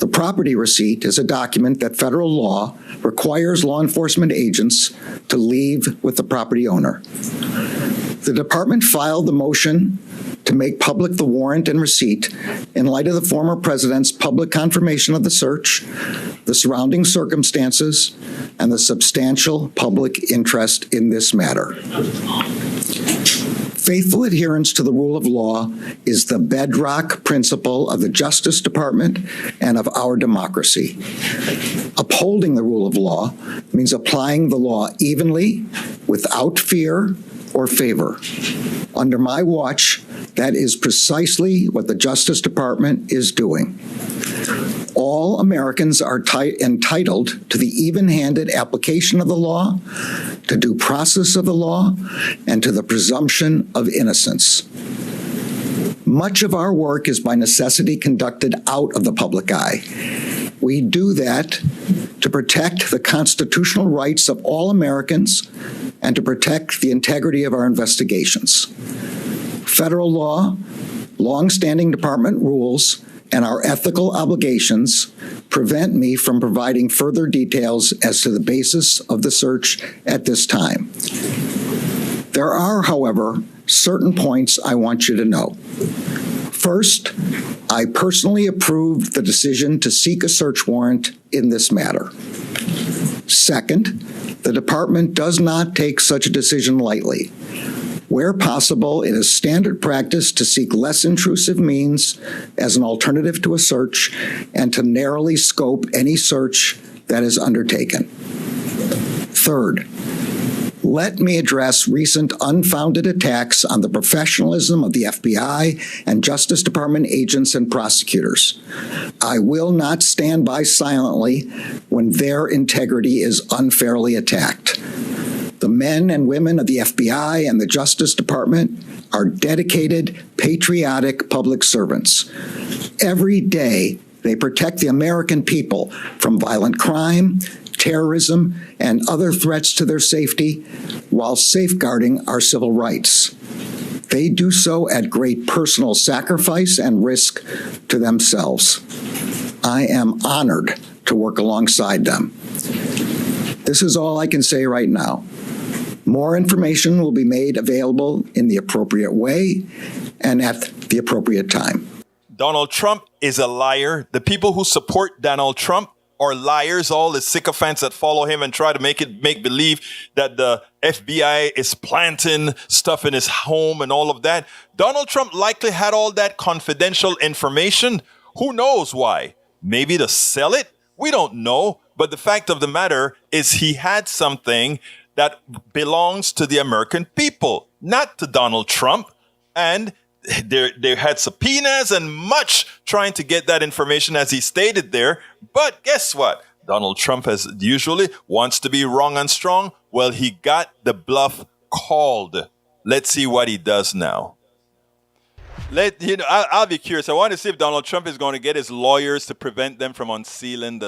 The property receipt is a document that federal law requires law enforcement agents to leave with the property owner. The department filed the motion to make public the warrant and receipt in light of the former president's public confirmation of the search, the surrounding circumstances, and the substantial public interest in this matter. Faithful adherence to the rule of law is the bedrock principle of the Justice Department and of our democracy. Upholding the rule of law means applying the law evenly, without fear or favor. Under my watch, that is precisely what the Justice Department is doing. All Americans are entitled to the even-handed application of the law, to due process of the law, and to the presumption of innocence. Much of our work is by necessity conducted out of the public eye. We do that to protect the constitutional rights of all Americans and to protect the integrity of our investigations. Federal law, long-standing department rules, and our ethical obligations prevent me from providing further details as to the basis of the search at this time. There are, however, certain points I want you to know. First, I personally approved the decision to seek a search warrant in this matter. Second, the department does not take such a decision lightly. Where possible, it is standard practice to seek less intrusive means as an alternative to a search and to narrowly scope any search that is undertaken. Third, let me address recent unfounded attacks on the professionalism of the FBI and Justice Department agents and prosecutors. I will not stand by silently when their integrity is unfairly attacked. The men and women of the FBI and the Justice Department are dedicated, patriotic public servants. Every day, they protect the American people from violent crime, terrorism, and other threats to their safety while safeguarding our civil rights. They do so at great personal sacrifice and risk to themselves. I am honored to work alongside them. This is all I can say right now. More information will be made available in the appropriate way and at the appropriate time. Donald Trump is a liar. The people who support Donald Trump are liars, all the sycophants that follow him and try to make believe that the FBI is planting stuff in his home and all of that. Donald Trump likely had all that confidential information. Who knows why? Maybe to sell it? We don't know. But the fact of the matter is he had something that belongs to the American people, not to Donald Trump. And they had subpoenas and much trying to get that information, as he stated there. But guess what? Donald Trump, as usually, wants to be wrong and strong. Well, he got the bluff called. Let's see what he does now. I'll be curious. I want to see if Donald Trump is going to get his lawyers to prevent them from unsealing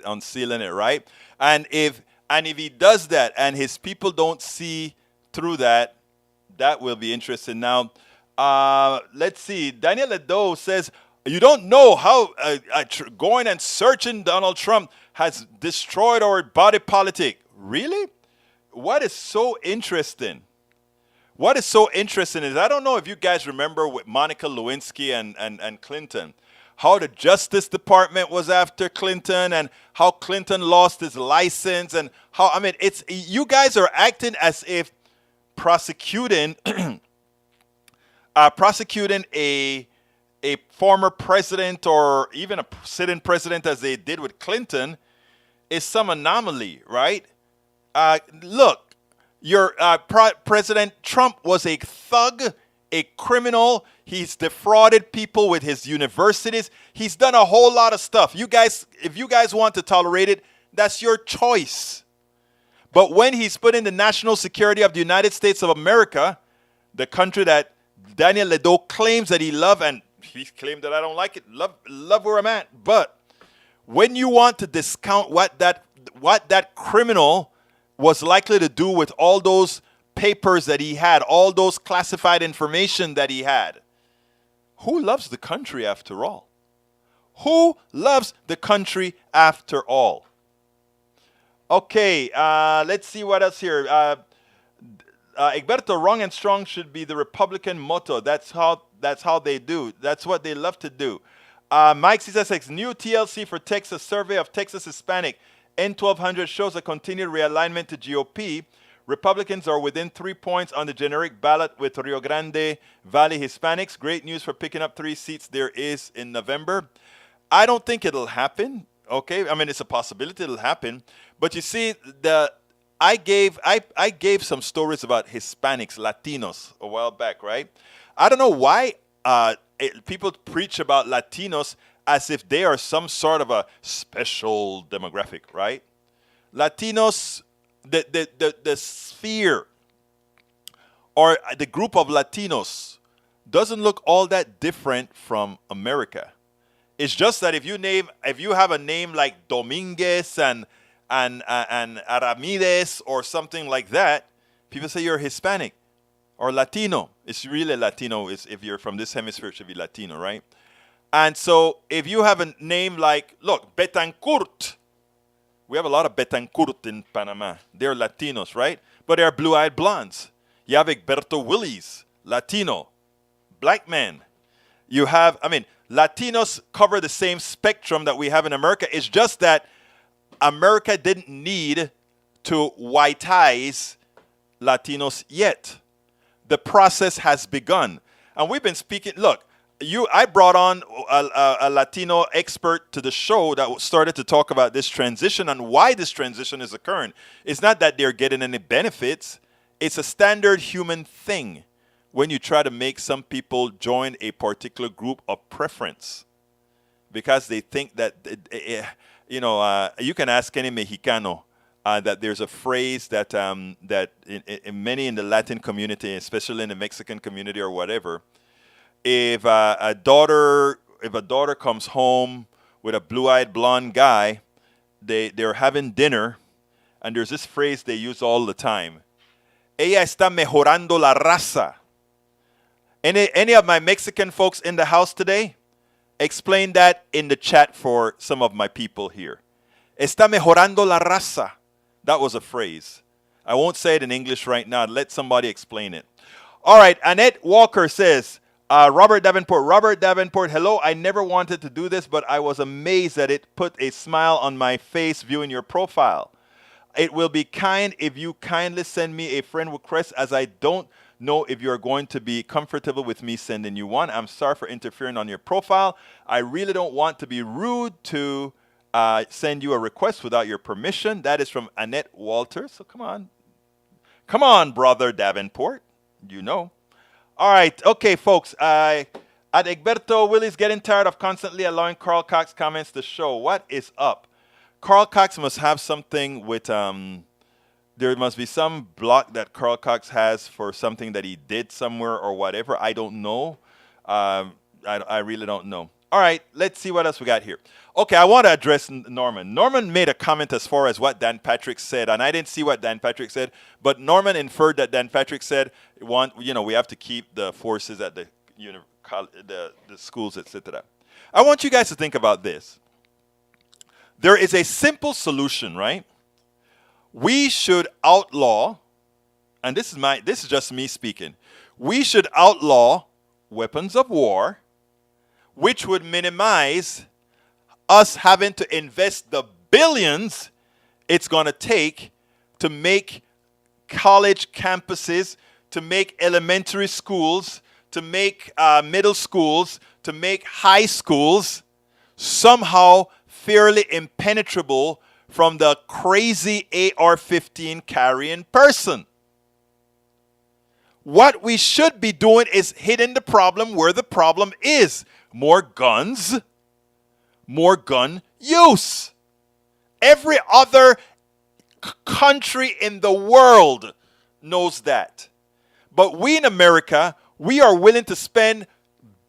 unsealing it, right? And if he does that, and his people don't see through that, that will be interesting. Now, let's see. Daniel Ledo says, you don't know how going and searching Donald Trump has destroyed our body politic. Really? What is so interesting? What is so interesting is, I don't know if you guys remember with Monica Lewinsky and Clinton, how the Justice Department was after Clinton and how Clinton lost his license and how, you guys are acting as if prosecuting a former president or even a sitting president, as they did with Clinton, is some anomaly, right? Look, your President Trump was a thug, a criminal. He's defrauded people with his universities. He's done a whole lot of stuff. You guys, if you guys want to tolerate it, that's your choice. But when he's put in the national security of the United States of America, the country that Daniel Ledo claims that he loves, and he claimed that I don't like it, love where I'm at. But when you want to discount what that criminal was likely to do with all those papers that he had, all those classified information that he had, who loves the country after all? Who loves the country after all? Okay, let's see what else here. Egberto, wrong and strong should be the Republican motto. That's how they do. That's what they love to do. Mike CSX, new TLC for Texas, survey of Texas Hispanic. N1200 shows a continued realignment to GOP. Republicans are within 3 points on the generic ballot with Rio Grande Valley Hispanics. Great news for picking up 3 seats there is in November. I don't think it'll happen. Okay, it's a possibility it'll happen. But you see, I gave some stories about Hispanics, Latinos a while back, right? I don't know why people preach about Latinos as if they are some sort of a special demographic, right? Latinos, the sphere or the group of Latinos doesn't look all that different from America. It's just that if you have a name like Dominguez and Aramides or something like that, people say you're Hispanic or Latino. It's really Latino. If you're from this hemisphere, it should be Latino, right? And so if you have a name like, look, Betancourt. We have a lot of Betancourt in Panama. They're Latinos, right? But they're blue-eyed blondes. You have Egberto Willis, Latino, black man. You have, Latinos cover the same spectrum that we have in America. It's just that America didn't need to whiteize Latinos yet. The process has begun. And we've been speaking, look, I brought on a Latino expert to the show that started to talk about this transition and why this transition is occurring. It's not that they're getting any benefits. It's a standard human thing when you try to make some people join a particular group of preference because they think that, you can ask any Mexicano that there's a phrase that in many in the Latin community, especially in the Mexican community or whatever, if a daughter if a daughter comes home with a blue-eyed blonde guy, they're having dinner, and there's this phrase they use all the time. Ella está mejorando la raza. Any of my Mexican folks in the house today? Explain that in the chat for some of my people here. Está mejorando la raza. That was a phrase. I won't say it in English right now. Let somebody explain it. All right, Annette Walker says, Robert Davenport, hello. I never wanted to do this, but I was amazed that it put a smile on my face viewing your profile. It will be kind if you kindly send me a friend request, as I don't know if you're going to be comfortable with me sending you one. I'm sorry for interfering on your profile. I really don't want to be rude to send you a request without your permission. That is from Annette Walters. So come on, brother Davenport. You know. All right. Okay, folks. Egberto Willis getting tired of constantly allowing Carl Cox comments to show. What is up? Carl Cox must have something with there must be some block that Carl Cox has for something that he did somewhere or whatever. I don't know. I really don't know. All right, let's see what else we got here. Okay, I want to address Norman. Norman made a comment as far as what Dan Patrick said, and I didn't see what Dan Patrick said, but Norman inferred that Dan Patrick said, we have to keep the forces at the schools, etc. I want you guys to think about this. There is a simple solution, right? We should outlaw, and this is just me speaking. We should outlaw weapons of war, which would minimize us having to invest the billions it's going to take to make college campuses, to make elementary schools, to make middle schools, to make high schools somehow fairly impenetrable from the crazy AR-15 carrying person. What we should be doing is hitting the problem where the problem is. More guns, more gun use. Every other country in the world knows that. But we in America, we are willing to spend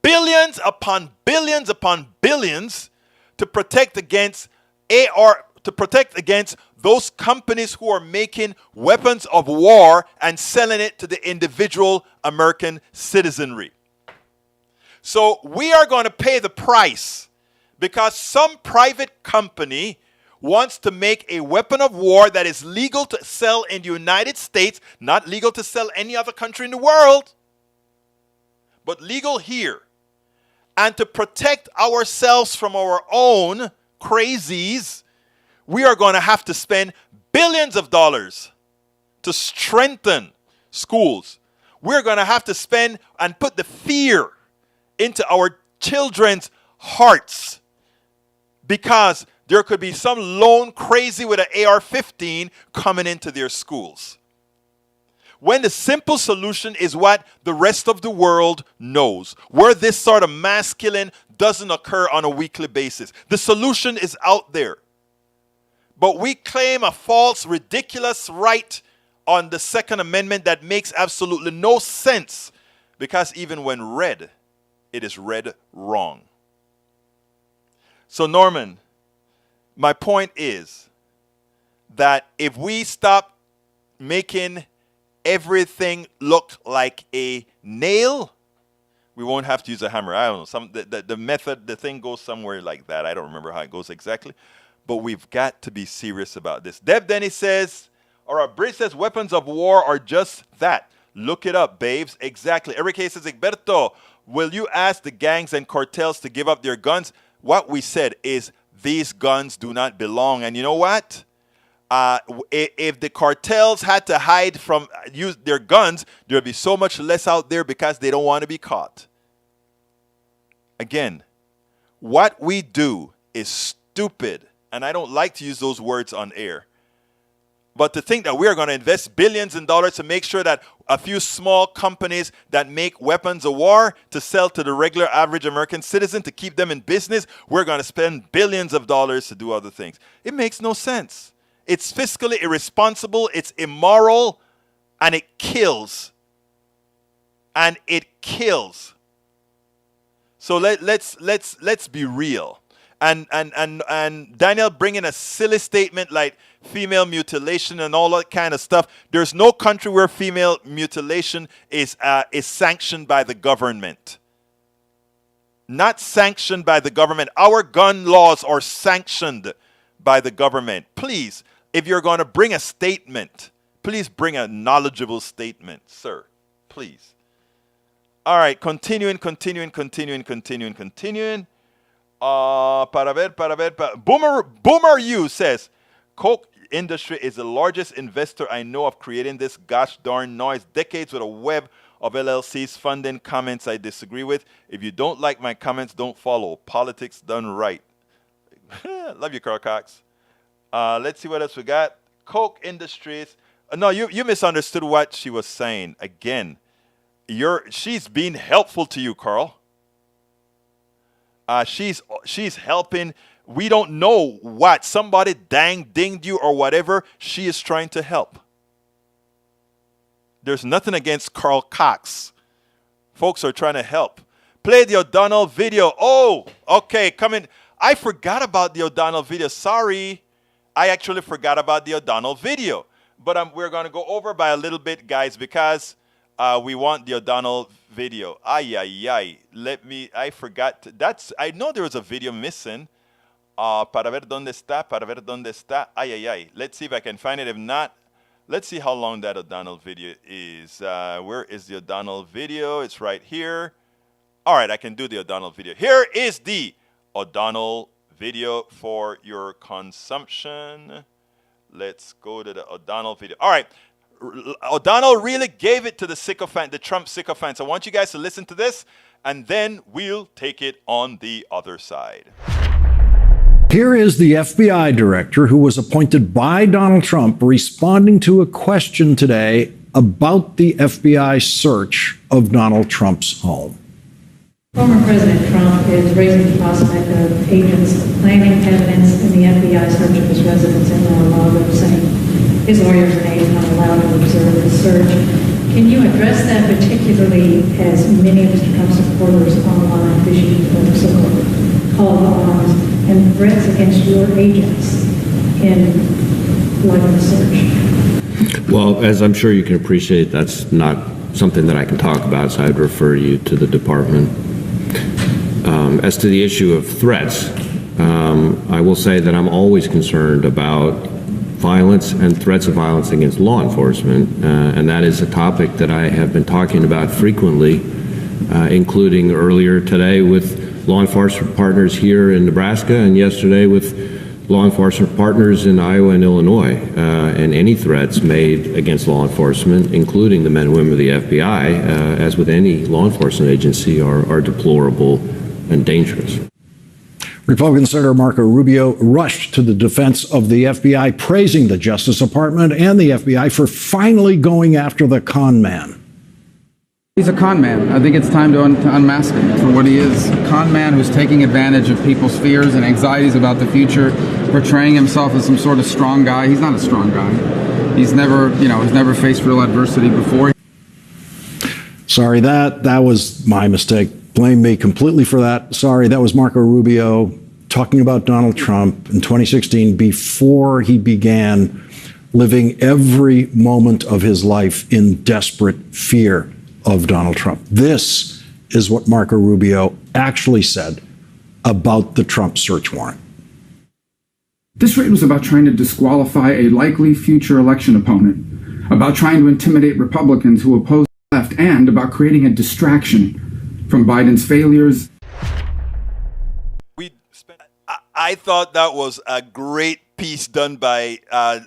billions upon billions upon billions to protect against those companies who are making weapons of war and selling it to the individual American citizenry. So we are going to pay the price because some private company wants to make a weapon of war that is legal to sell in the United States, not legal to sell any other country in the world, but legal here. And to protect ourselves from our own crazies, we are going to have to spend billions of dollars to strengthen schools. We're going to have to spend and put the fear into our children's hearts because there could be some lone crazy with an AR-15 coming into their schools. When the simple solution is what the rest of the world knows, where this sort of mass killing doesn't occur on a weekly basis. The solution is out there. But we claim a false, ridiculous right on the Second Amendment that makes absolutely no sense because even when read, it is read wrong. So Norman, my point is that if we stop making everything look like a nail, we won't have to use a hammer. I don't know. The method, the thing goes somewhere like that. I don't remember how it goes exactly. But we've got to be serious about this. Deb Denny says, or Bridge says, weapons of war are just that. Look it up, babes. Exactly. Eric Hayes says, Egberto, will you ask the gangs and cartels to give up their guns? What we said is these guns do not belong. And you know what? If the cartels had to hide from use their guns, there would be so much less out there because they don't want to be caught. Again, what we do is stupid. And I don't like to use those words on air. But to think that we are going to invest billions in dollars to make sure that a few small companies that make weapons of war to sell to the regular average American citizen to keep them in business, we're going to spend billions of dollars to do other things. It makes no sense. It's fiscally irresponsible, it's immoral, and it kills. And it kills. So let's be real. And Daniel bringing a silly statement like female mutilation and all that kind of stuff. There's no country where female mutilation is sanctioned by the government. Not sanctioned by the government. Our gun laws are sanctioned by the government. Please, if you're going to bring a statement, please bring a knowledgeable statement, sir. Please. All right, continuing. Boomer U says, Coke industry is the largest investor I know of creating this gosh darn noise. Decades with a web of LLCs funding comments I disagree with. If you don't like my comments, don't follow. Politics done right. Love you, Carl Cox. Let's see what else we got. Coke Industries. No, you misunderstood what she was saying. Again, she's being helpful to you, Carl. She's helping. We don't know what. Somebody dinged you or whatever. She is trying to help. There's nothing against Carl Cox. Folks are trying to help. Play the O'Donnell video. Oh, okay, come in. I forgot about the O'Donnell video. Sorry. I actually forgot about the O'Donnell video. But we're going to go over by a little bit, guys, because we want the O'Donnell video. I forgot. I know there was a video missing. Para ver dónde está. Let's see if I can find it. If not, let's see how long that O'Donnell video is. Where is the O'Donnell video? It's right here. All right, I can do the O'Donnell video. Here is the O'Donnell video for your consumption. Let's go to the O'Donnell video. All right. O'Donnell really gave it to the Trump sycophants. I want you guys to listen to this, and then we'll take it on the other side. Here is the FBI director who was appointed by Donald Trump responding to a question today about the FBI search of Donald Trump's home. Former President Trump is raising the prospect of agents planting evidence in the FBI search of his residence in Mar-a-Lago, saying his lawyers and aides not allowed to observe the search. Can you address that, particularly as many of Mr. Trump's supporters online issued a so-called call to arms and threats against your agents in light of the search? Well, as I'm sure you can appreciate, that's not something that I can talk about, so I'd refer you to the department. As to the issue of threats, I will say that I'm always concerned about violence and threats of violence against law enforcement, and that is a topic that I have been talking about frequently, including earlier today with law enforcement partners here in Nebraska and yesterday with law enforcement partners in Iowa and Illinois. And any threats made against law enforcement, including the men and women of the FBI, as with any law enforcement agency, are deplorable and dangerous. Republican Senator Marco Rubio rushed to the defense of the FBI, praising the Justice Department and the FBI for finally going after the con man. He's a con man. I think it's time to unmask him for what he is. A con man who's taking advantage of people's fears and anxieties about the future, portraying himself as some sort of strong guy. He's not a strong guy. He's never faced real adversity before. Sorry, that was my mistake. Blame me completely for that. Sorry, that was Marco Rubio talking about Donald Trump in 2016 before he began living every moment of his life in desperate fear of Donald Trump. This is what Marco Rubio actually said about the Trump search warrant. This raid was about trying to disqualify a likely future election opponent, about trying to intimidate Republicans who oppose the left, and about creating a distraction from Biden's failures. I thought that was a great piece done by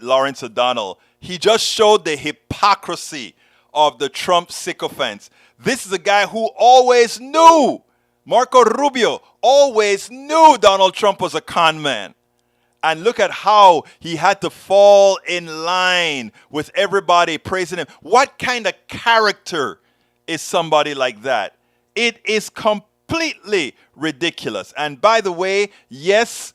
Lawrence O'Donnell. He just showed the hypocrisy of the Trump sycophants. This is a guy who always knew, Marco Rubio always knew Donald Trump was a con man. And look at how he had to fall in line with everybody praising him. What kind of character is somebody like that? It is completely ridiculous. And by the way, yes,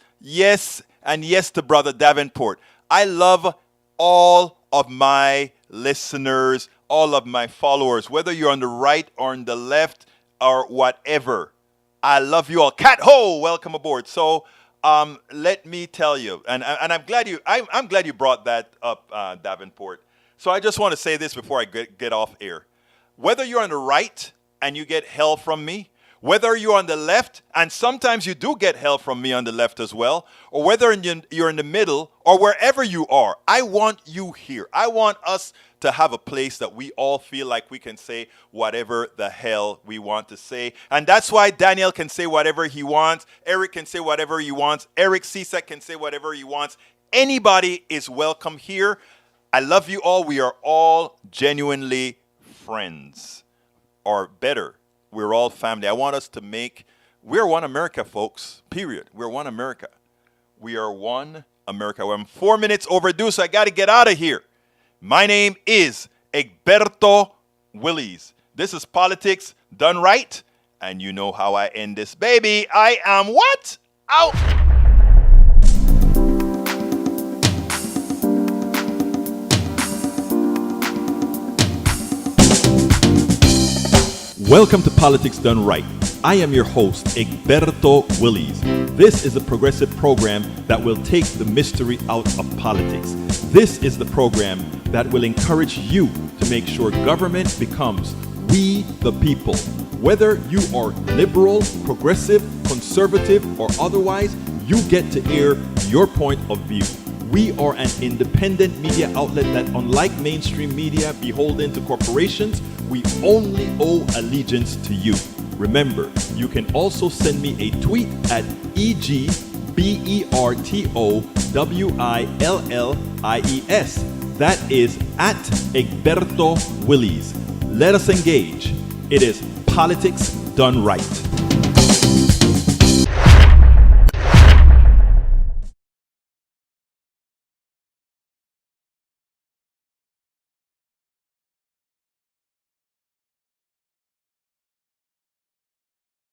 and yes to Brother Davenport. I love all of my listeners, all of my followers, whether you're on the right or on the left or whatever. I love you all. Cat Ho, welcome aboard. So let me tell you, and I'm glad you brought that up, Davenport. So I just want to say this before I get off air. Whether you're on the right and you get hell from me, whether you're on the left, and sometimes you do get hell from me on the left as well, or whether you're in the middle, or wherever you are, I want you here. I want us to have a place that we all feel like we can say whatever the hell we want to say. And that's why Daniel can say whatever he wants. Eric can say whatever he wants. Eric Cisak can say whatever he wants. Anybody is welcome here. I love you all. We are all genuinely friends. Or better, we're all family. I want us to we're one America, folks, period. We're one America. We are one America. I'm 4 minutes overdue, so I got to get out of here. My name is Egberto Willies. This is Politics Done Right, and you know how I end this, baby. I am what? Out. Welcome to Politics Done Right. I am your host, Egberto Willies. This is a progressive program that will take the mystery out of politics. This is the program that will encourage you to make sure government becomes we the people. Whether you are liberal, progressive, conservative, or otherwise, you get to air your point of view. We are an independent media outlet that, unlike mainstream media beholden to corporations, we only owe allegiance to you. Remember, you can also send me a tweet at EGBERTOWILLIES. That is at Egberto Willies. Let us engage. It is Politics Done Right.